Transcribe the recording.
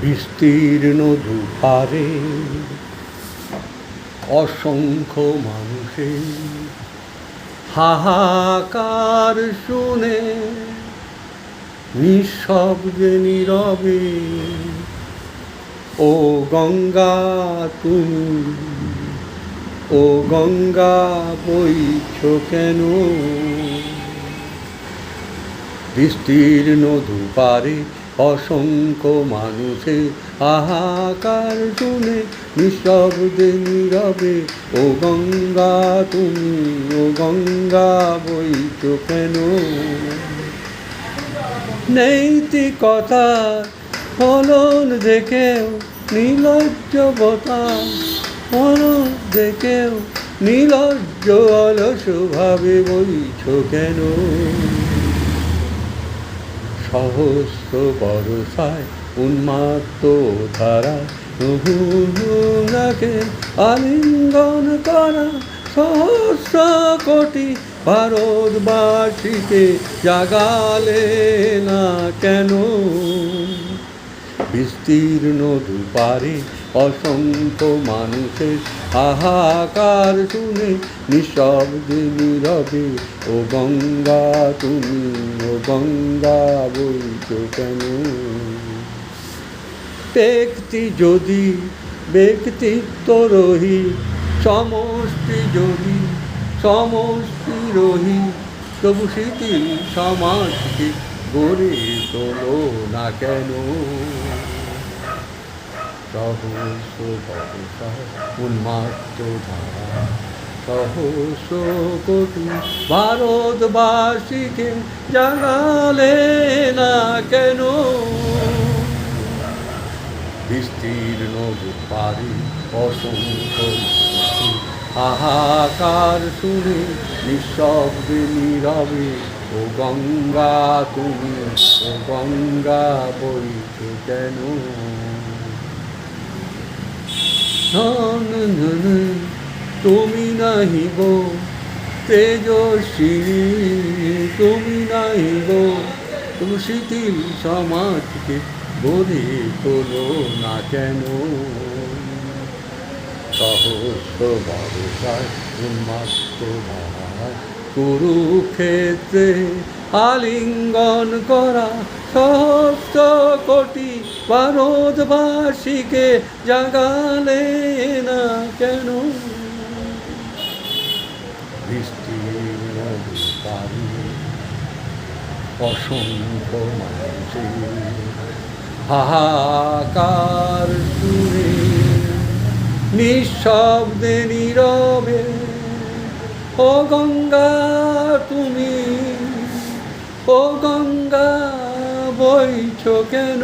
বিস্তীর্ণ দুপারে অসংখ্য মানুষের হাহাকার শুনে নিঃশব্দে নীরবে ও গঙ্গা তুমি, ও গঙ্গা বইছ কেন? বিস্তীর্ণ দুপারে অসংখ্য মানুষের হাহাকার শুনে নিঃশব্দে নীরবে ও গঙ্গা তুমি, ও গঙ্গা বইছ কেন? নৈতিকতা ফলন দেখেও নির্লজ্জবতা ফলন দেখেও নির্লজ্জ অলসভাবে বইছ কেন? সহস্র বরসায় উন্মাত্ত ধারা নহুনাকে আলিঙ্গন করা সহস্র কোটি ভারতবাসীকে জাগালে না কেন? বিস্তীর্ণ দুপারে অসংখ্য মানুষের হাহাকার শুনে নিঃশব্দে নীরবে ও গঙ্গা তুমি, ও গঙ্গা বইছ কেন? ব্যক্তি যদি ব্যক্তিত্ব রহিত, সমষ্টি যদি সমষ্টি রহিত, তবু শিথিল সমাজকে গড়ে তোলো না কেন? সহস্র বরসায় উন্মাত্ত ধারা সহস্র কোটি ভারতবাসীকে জাগালে না কেন? বিস্তীর্ণ দুপারে অসংখ্য হাহাকার শুনে নিঃশব্দে নীরবে ও গঙ্গা তুমি, ও গঙ্গা বইছ কেন? তুমি নাহি গো তেজস্বিনী, তুমি নাহি গো তুমি শিথিল সমাজকে গড়ে তোলো না কেন? সহস্র বরসায় উন্মাত্ত ধারায় কুরুক্ষেত্রে আলিঙ্গন করা সহস্র কোটি ভারতবাসীকে জাগালে না কেন? বিস্তীর্ণ দুপারে অসংখ্য মানুষের হাহাকার শুনে নিঃশব্দে নীরবে ও গঙ্গা তুমি, ও গঙ্গা বইছ কেন?